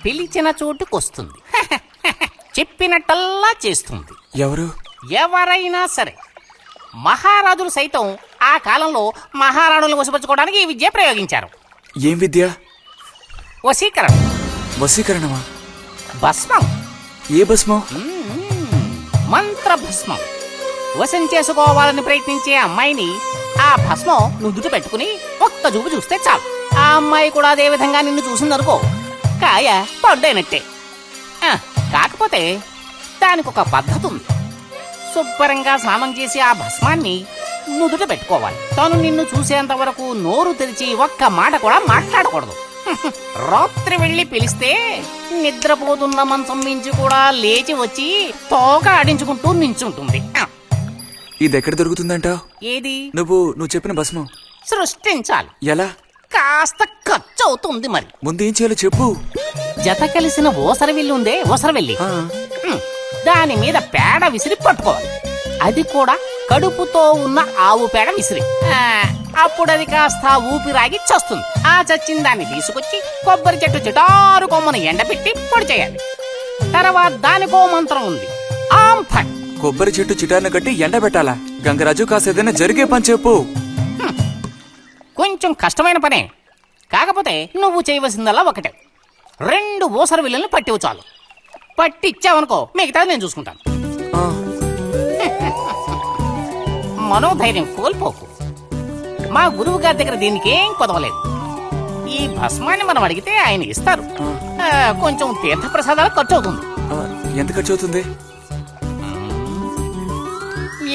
పిలిచిన చోటుకొస్తుంది. చెప్పినట్టల్లా చేస్తుంది. ఎవరైనా సరే. మహారాజులు సైతం ఆ కాలంలో మహారాణులను వశపరచుకోవడానికి ఈ విద్య ప్రయోగించారు. ఏం విద్య? వశీకరణం. వశీకరణమా? భస్మం. ఏ భస్మం? మంత్ర భస్మం. వశం చేసుకోవాలని ప్రయత్నించే అమ్మాయిని ఆ భస్మం నుదుట పెట్టుకుని ఒక్క చూపు చూస్తే చాలు. ఆ అమ్మాయి కూడా అదే విధంగా నిన్ను చూసిందనుకో, కాయ పడ్డైనట్టే. కాకపోతే దానికి ఒక పద్ధతి ఉంది. శుభ్రంగా స్నానం చేసి ఆ భస్మాన్ని నుదుట పెట్టుకోవాలి. తను నిన్ను చూసేంత వరకు నోరు తెరిచి ఒక్క మాట కూడా మాట్లాడకూడదు. రాత్రి వెళ్ళి పిలిస్తే నిద్రపోతున్న మంచం నుంచి కూడా లేచి వచ్చి తోక ఆడించుకుంటూ నించుంటుంది. ఇది ఎక్కడ దొరుకుతుందంటావు? ఏది? నువ్వు చెప్పిన భస్మం సృష్టించాలి. ఎలా? కాస్త ఖర్చు అవుతుంది. మరి ముందు ఏం చేయాలో చెప్పు. జత కలిసిన ఓసరవిల్లి ఉందే, ఓసరవెల్లి, దాని మీద పేడ విసిరి పట్టుకోవాలి. అది కూడా కడుపుతో ఉన్న ఆవు పేడ విసిరి. అప్పుడు అది కాస్త ఊపిరాగి చస్తుంది. ఆ చచ్చిన దాన్ని తీసుకొచ్చి కొబ్బరి చెట్టు చిటారు కొమ్మను ఎండబెట్టి పొడి చేయాలి. తర్వాత దానికో మంత్రం ఉంది, ఆం ఫట్. కొబ్బరి చెట్టు చిటాన్ని కట్టి ఎండబెట్టాలా? గంగరాజు కాసేదైనా జరిగే పని చెప్పు. కొంచెం కష్టమైన పనే. కాకపోతే నువ్వు చేయవలసిందల్లా ఒకటే, 2 ఊసర విల్లుల్ని పట్టివు చాలు. పట్టిచ్చావనుకో మిగతాది నేను చూసుకుంటాను. మనోధైర్యం కోల్పోకు. మా గురువు గారి దగ్గర దీనికేం కొదవలేదు. ఈ భస్మాన్ని మనం అడిగితే ఆయన ఇస్తారు. కొంచెం తీర్థ ప్రసాదాలు ఖర్చు అవుతుంది. ఎంత ఖర్చు అవుతుంది?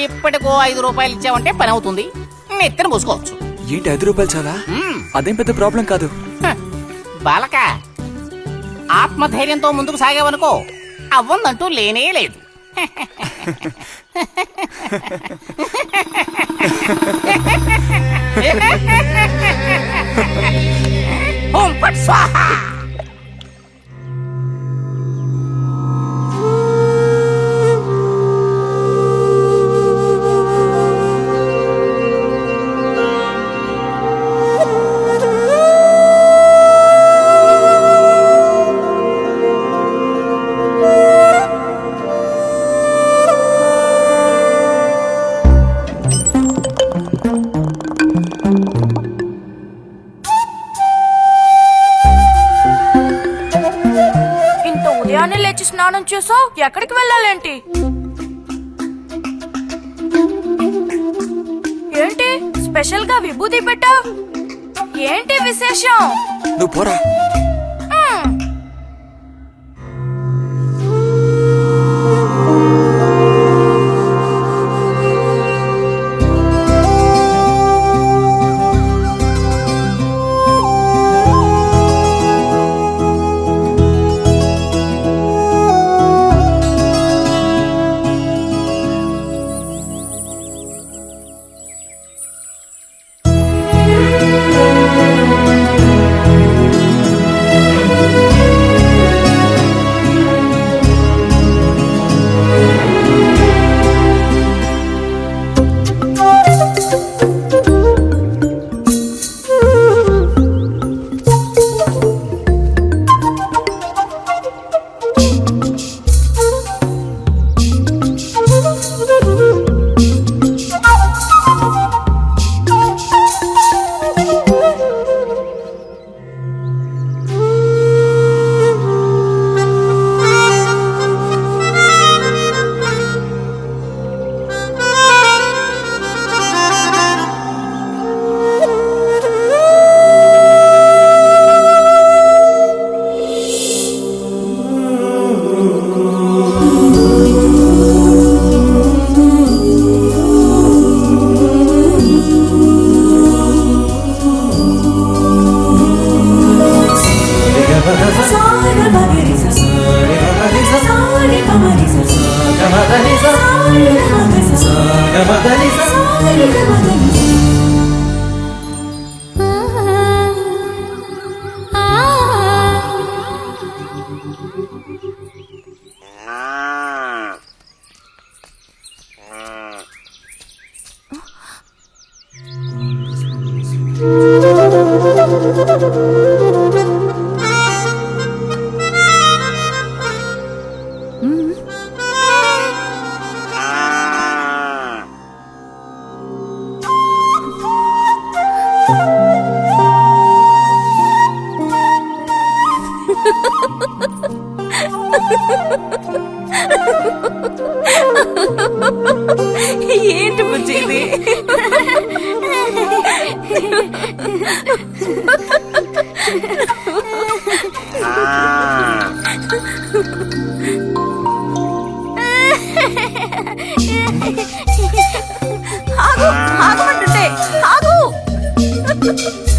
ఇప్పటికో 5 రూపాయలు ఇచ్చావంటే పని అవుతుంది. నెత్తిన పూసుకోవచ్చు. ఏంటి 5 రూపాయలు చాలా? అదేం పెద్ద ప్రాబ్లం కాదు. బాలక, ఆత్మధైర్యంతో ముందుకు సాగావనుకో అవ్వందంటూ లేనే లేదు. ఓం ఫట్ స్వాహా. లేచి స్నానం చేసావు, ఎక్కడికి వెళ్ళాలేంటి? ఏంటి స్పెషల్ గా విభూతి పెట్టావు? ఏంటి విశేషం? నువ్వు పోరా.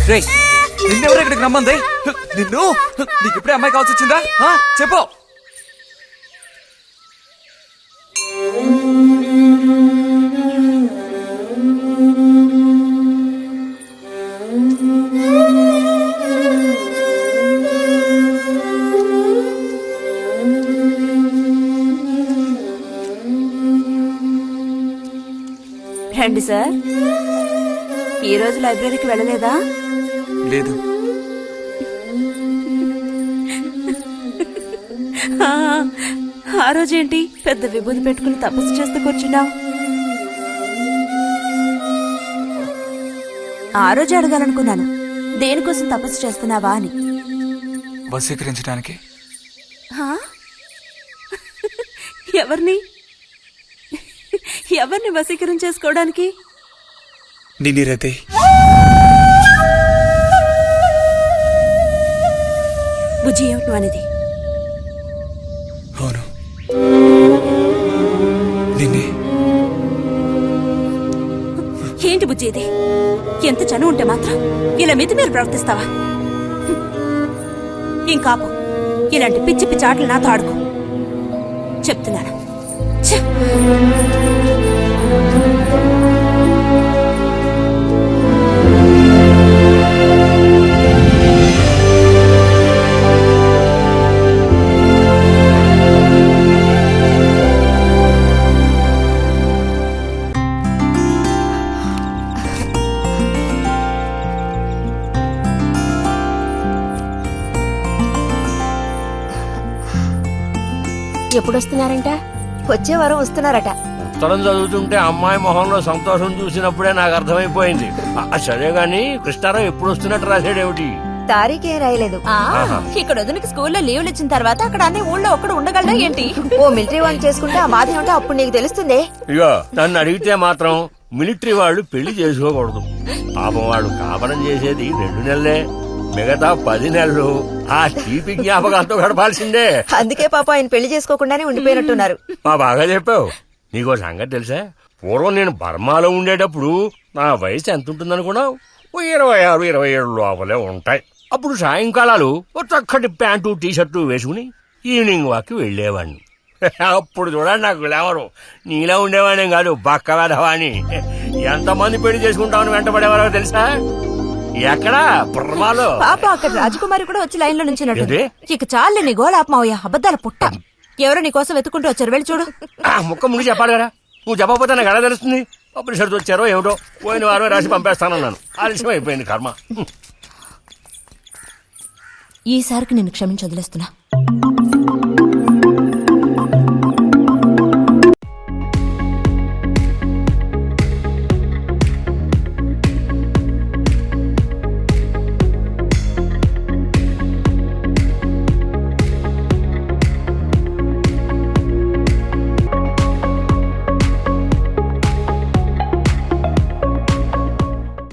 రే నిన్నెవరు ఇక్కడికి రమ్మంది? నిన్ను నీకు ఇప్పుడే అమ్మాయి కావాల్సి వచ్చిందా? చెప్పు. రండి సార్. ఈ రోజు లైబ్రరీకి వెళ్ళలేదా? లేదు. ఆ రోజేంటి పెద్ద విభూతి పెట్టుకుని తపస్సు చేస్తూ కూర్చున్నావు? ఆ రోజు అడగాలనుకున్నాను, దేనికోసం తపస్సు చేస్తున్నావా అని. వశీకరించడానికి. ఎవరిని ఎవరిని వశీకరణ చేసుకోవడానికి? నిన్నిరతే. బుజ్జి ఏమిటి అనేది? అవును, నిన్నే. ఏంటి బుజ్జి ఇది? ఎంత చనువు ఉంటే మాత్రం ఇలా మితి మీరు ప్రవర్తిస్తావా? ఇంకాపు ఇలాంటి పిచ్చి పిచ్చి ఆటలు నాతో ఆడుకో చెప్తున్నాను. ఛ! ఎప్పుడొస్తున్నారంట? వచ్చే వారం వస్తున్నారట. ఉత్తరం చదువుతుంటే అమ్మాయి మొహంలో సంతోషం చూసినప్పుడే నాకు అర్థమైపోయింది. సరే గాని కృష్ణారావు ఎప్పుడు వస్తున్నట్టు రాశాడేమిటి? తారీఖేం రాయలేదు. ఇక్కడ వదినకి స్కూల్లో లీవ్లు ఇచ్చిన తర్వాత అక్కడ అన్ని ఊళ్ళో ఒక్కడు ఉండగలడా ఏంటి? ఓ మిలిటరీ వాడిని చేసుకుంటే ఆ బాధ ఏమిటో అప్పుడు నీకు తెలుస్తుంది. ఇగో నన్ను అడిగితే మాత్రం మిలిటరీ వాళ్ళు పెళ్లి చేసుకోకూడదు. పాపం వాళ్ళు కాపరం చేసేది 2 నెలలే, మిగతా 10 నెలలు ఆ తీపి జ్ఞాపకాలతో గడపాల్సిందే. అందుకే పాప ఆయన పెళ్లి చేసుకోకుండానే ఉండిపోయినట్టున్నారు. బాగా చెప్పావు. నీకో సంగతి తెలుసా? పూర్వం నేను బర్మాలో ఉండేటప్పుడు నా వయసు ఎంత ఉంటుందనుకున్నావు? 26, 27 లోపలే ఉంటాయి. అప్పుడు సాయంకాలాలు ఓ చక్కటి ప్యాంటు టీషర్టు వేసుకుని ఈవినింగ్ వాక్ వెళ్లేవాడిని. అప్పుడు చూడండి నాకు గ్లామరు. నీలా ఉండేవాడిని కాదు, బక్క వెధవాని. ఎంతమంది పెళ్లి చేసుకుంటామని వెంటబడేవారో తెలుసా? ఎక్కడా? బర్మాలో. పాప అక్కడ రాజకుమారి కూడా వచ్చి లైన్ లో నుంచి ఏంటి? ఇక చాలు నీ గోళాపమావయ్యా, అబద్ధాల పుట్ట. ఎవరో నీ కోసం వెతుకుంటూ వచ్చారు, వెళ్ళి చూడు. ముక్క ముందు చెప్పాలి కదా, నువ్వు చెప్పకపోతే నాకు ఎలా తెలుస్తుంది? అప్పుడు సరితో వచ్చారో ఏమిటో, పోయిన వారమే రాసి పంపేస్తానన్నాను. ఆలస్యం అయిపోయింది కర్మ. ఈసారికి నిన్ను క్షమించి వదిలేస్తున్నా.